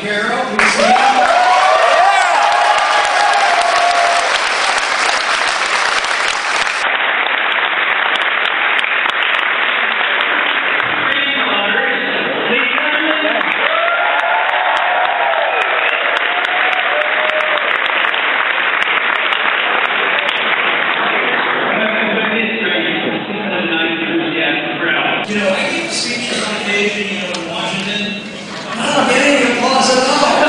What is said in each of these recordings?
Carol. Please stand. You know, I give speeches on occasion, in Washington. I don't get any applause at all.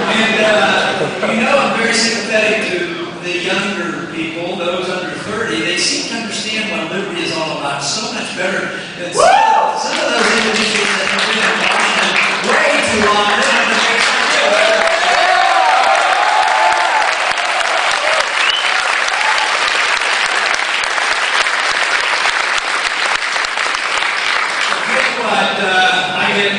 And, I'm very sympathetic to the younger people, those under 30. They seem to understand what liberty is all about so much better than some of those individuals that have been in Washington way too long. They don't understand what I get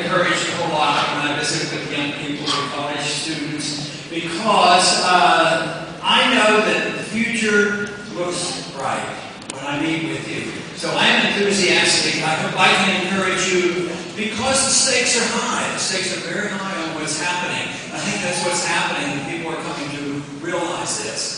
encouraged a whole lot when I visit with young people or college students because I know that the future looks bright when I meet with you. So I'm enthusiastic. I hope I can encourage you because the stakes are high. The stakes are very high on what's happening. I think that's what's happening. People are coming to realize this.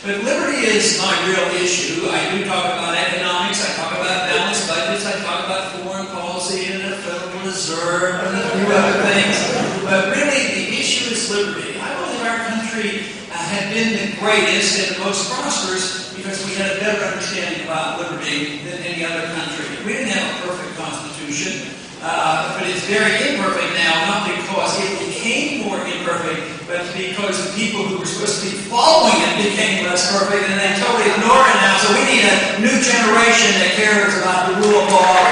But liberty is my real issue. I do talk about economics, I talk about balanced budgets, I talk about foreign policy and the Federal Reserve and a few other things. But really, the issue is liberty. I believe our country had been the greatest and the most prosperous because we had a better understanding about liberty than any other country. We didn't have a perfect constitution, but it's very imperfect now, not because it became more imperfect, but because the people who were supposed to be following it became less perfect, and they totally ignore it now. So we need a new generation that cares about the rule of law.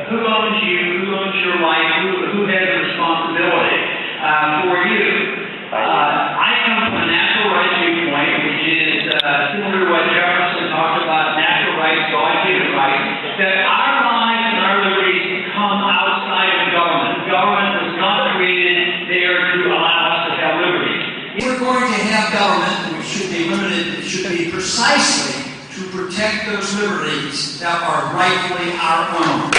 Who owns you? Who owns your life? Who has the responsibility for you? I come from a natural rights viewpoint, which is similar to what Jefferson talked about, natural rights, God-given rights, that our lives and our liberties come outside of government. Government was not created there to allow us to have liberties. If we're going to have government, which should be limited, it should be precisely to protect those liberties that are rightfully our own.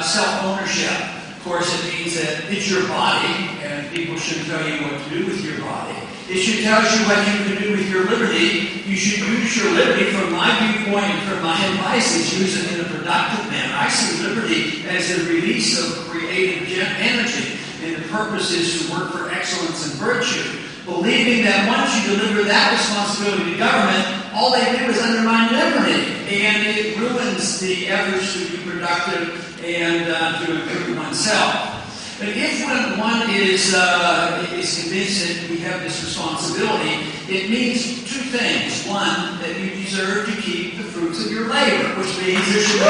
Self-ownership. Of course, it means that it's your body, and people should tell you what to do with your body. It should tell you what you can do with your liberty. You should use your liberty, from my viewpoint and from my advice, is use it in a productive manner. I see liberty as a release of creative energy, and the purpose is to work for excellence and virtue, believing that once you deliver that responsibility to government, all they do is undermine liberty, and it ruins the efforts to be productive and to improve oneself. But if one is convinced that we have this responsibility, it means two things. One, that you deserve to keep the fruits of your labor, which means there should be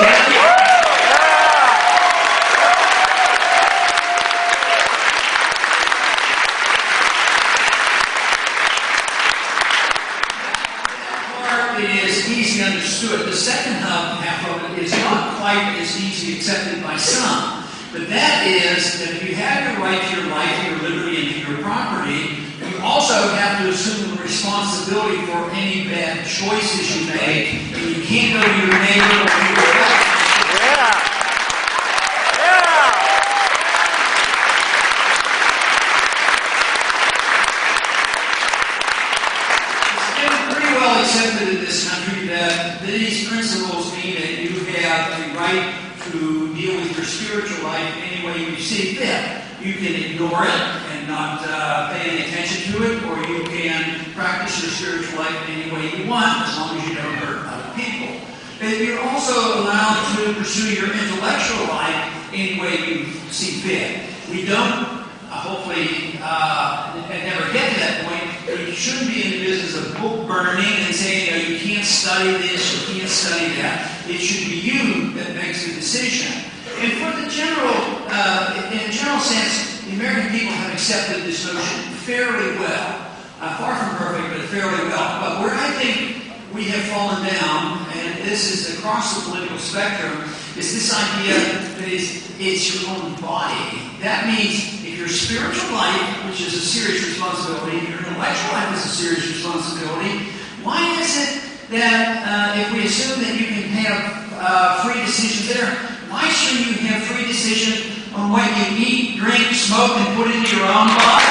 is easy understood. The second half of it is not quite as easy accepted by some. But that is that if you have your right to your life, your liberty, and to your property, you also have to assume the responsibility for any bad choices you make. And you can't go to your neighbor or to your friend. Accepted in this country that these principles mean that you have a right to deal with your spiritual life any way you see fit. You can ignore it and not pay any attention to it, or you can practice your spiritual life any way you want, as long as you don't hurt other people. But you're also allowed to pursue your intellectual life any way you see fit. We don't hopefully never get to that point, but you shouldn't be in the business of book burning and saying, you can't study this, you can't study that. It should be you that makes the decision. And for the general, in a general sense, the American people have accepted this notion fairly well. Far from perfect, but fairly well. But where I think we have fallen down, and this is across the political spectrum, is this idea that it's your own body. That means if your spiritual life, which is a serious responsibility, if your intellectual life is a serious responsibility, why is it that if we assume that you can have free decisions there, why shouldn't you have free decision on what you eat, drink, smoke, and put into your own body?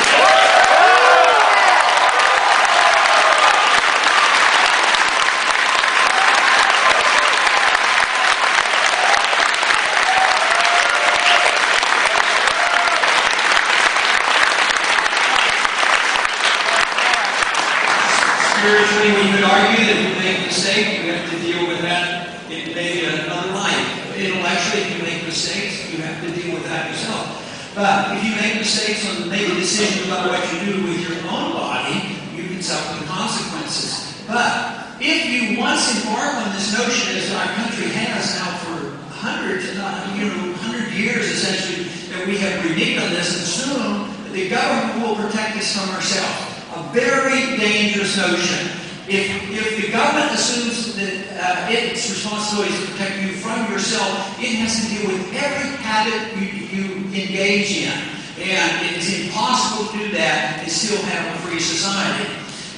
Spiritually, we could argue that if you make a mistake, you have to deal with that in maybe another life. Intellectually, if you make mistakes, you have to deal with that yourself. But if you make mistakes and make a decision about what you do with your own body, you can suffer the consequences. But if you once embark on this notion, as our country has now for hundreds, 100 years essentially, that we have reneged on this, and soon the government will protect us from ourselves. A very dangerous notion. If the government assumes that its responsibility is to protect you from yourself, it has to deal with every habit you engage in. And it is impossible to do that and still have a free society.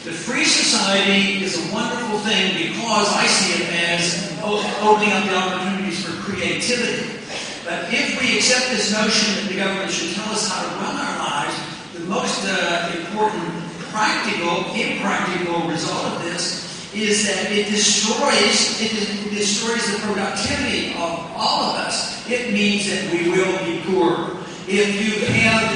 The free society is a wonderful thing because I see it as opening up the opportunities for creativity. But if we accept this notion that the government should tell us how to run our lives, the most important impractical result of this is that it destroys the productivity of all of us. It means that we will be poor. If you have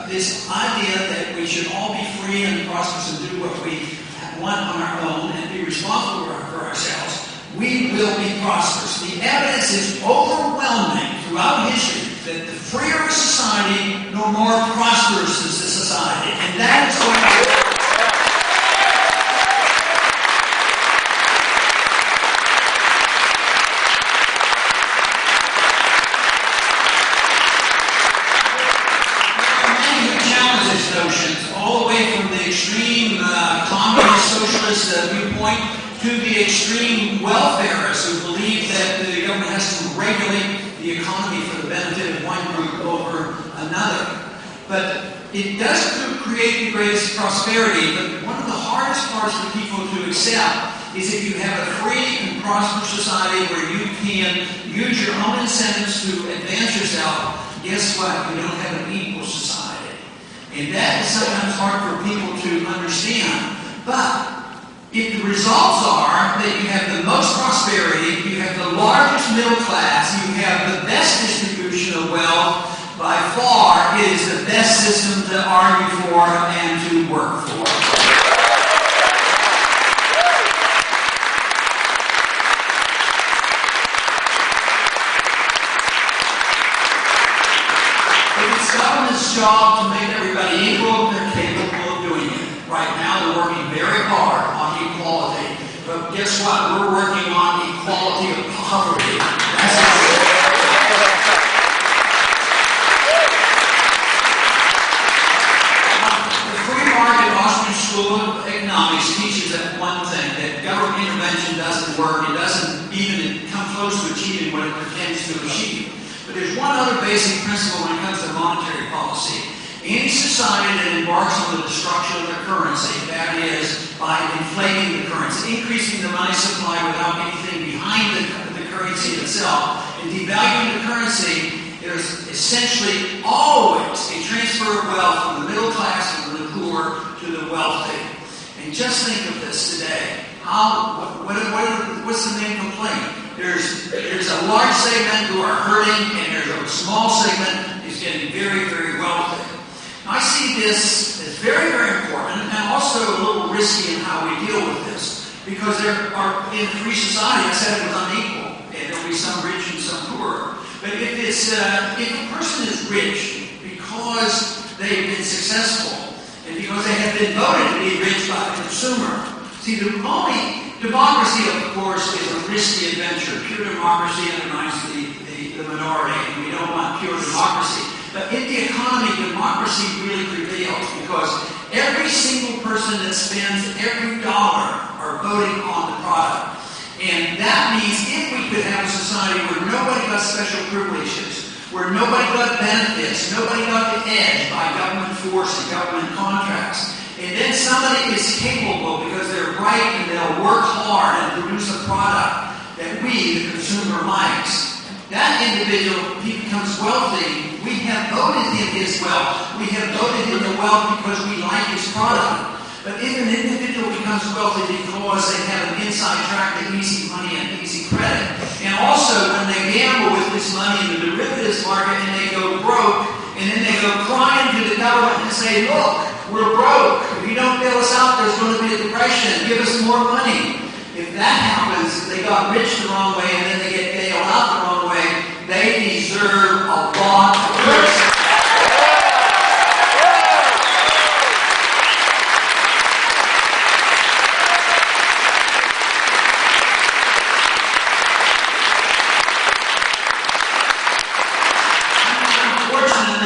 this idea that we should all be free and prosperous and do what we want on our own and be responsible for ourselves, we will be prosperous. The evidence is overwhelming throughout history that the freer a society, no more prosperous is the society. And that is what notions, all the way from the extreme communist socialist viewpoint to the extreme welfarists who believe that the government has to regulate the economy for the benefit of one group over another. But it does create the greatest prosperity, but one of the hardest parts for people to accept is if you have a free and prosperous society where you can use your own incentives to advance yourself, guess what? You don't have an equal society. And that is sometimes hard for people to understand. But if the results are that you have the most prosperity, you have the largest middle class, you have the best distribution of wealth, by far it is the best system to argue for and to work for. It's government's job to make everybody equal. They're capable of doing it. Right now, they're working very hard on equality. But guess what? We're working on equality of poverty. The free market Austrian School of Economics teaches that one thing, that government intervention doesn't work. It doesn't even come close to achieving what it pretends to achieve. But there's one other basic principle when it comes to monetary policy. Any society that embarks on the destruction of their currency, that is, by inflating the currency, increasing the money supply without anything behind the currency itself, and devaluing the currency, there's essentially always a transfer of wealth from the middle class and the poor to the wealthy. And just think of this today. What's the main complaint? There's a large segment who are hurting, and there's a small segment who's getting very, very wealthy. Now, I see this as very, very important, and also a little risky in how we deal with this, because there are in a free society, I said it was unequal, and there'll be some rich and some poor. But if a person is rich because they've been successful, and because they have been voted to be rich by the consumer, see, the only Democracy, of course, is a risky adventure. Pure democracy undermines the minority, and we don't want pure democracy. But in the economy, democracy really prevails because every single person that spends every dollar are voting on the product. And that means if we could have a society where nobody got special privileges, where nobody got benefits, nobody got the edge by government force and government contracts, and then somebody is capable because they're bright and they'll work hard and produce a product that we, the consumer, likes. That individual becomes wealthy. We have voted him his wealth. We have voted him the wealth because we like his product. But if an individual becomes wealthy because they have an inside track to easy money and easy credit, and also when they gamble with this money in the derivatives market and they go broke, and then they go crying to the government and say, look, we're broke. If you don't bail us out, there's going to be a depression. Give us more money. If that happens, they got rich the wrong way and then they get bailed out the wrong way, they deserve a lot of mercy.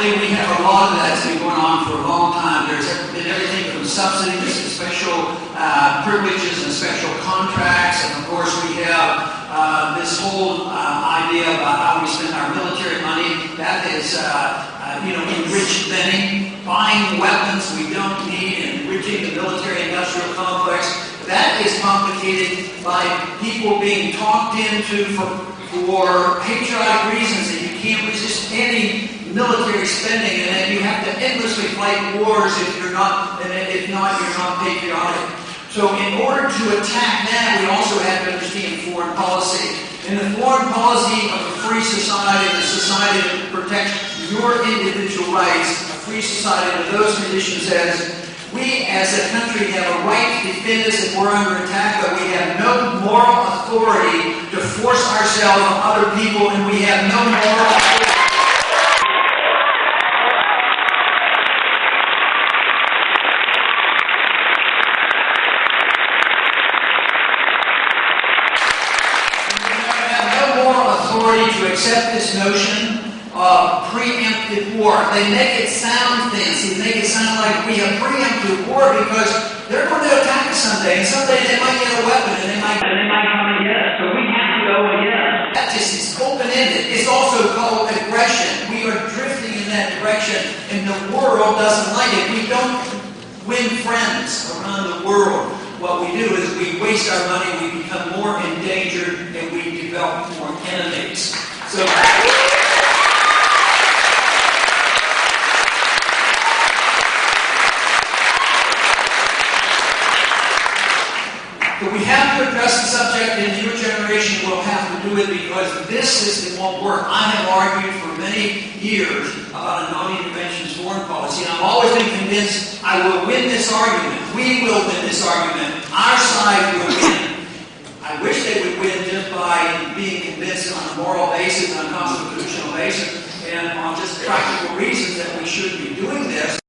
We have a lot of that's been going on for a long time. There's been everything from subsidies to special privileges and special contracts, and of course we have this whole idea about how we spend our military money. That is, enriched spending, buying weapons we don't need, enriching the military-industrial complex. That is complicated by people being talked into for patriotic reasons, and you can't resist any military spending, and then you have to endlessly fight wars if not, you're not patriotic. So in order to attack that, we also have to understand foreign policy. And the foreign policy of a free society, a society that protects your individual rights, a free society under those conditions says, we as a country have a right to defend us if we're under attack, but we have no moral authority to force ourselves on other people, and we have no moral authority. To accept this notion of preemptive war. They make it sound fancy. They make it sound like we have preemptive war because they're going to attack us someday, and someday they might get a weapon and they might come and get us. So we have to go and get us. That just is open-ended. It's also called aggression. We are drifting in that direction, and the world doesn't like it. We don't win friends around the world. What we do is we waste our money, we become more endangered, and we develop more enemies. So we have to address the subject, and your generation will have to do it because this system won't work. I have argued for many years about a non-interventionist foreign policy, and I've always been convinced I will win this argument. We will win this argument. Our side will win. I wish they would win just by being convinced on a moral basis, on a constitutional basis, and on just practical reasons that we should be doing this.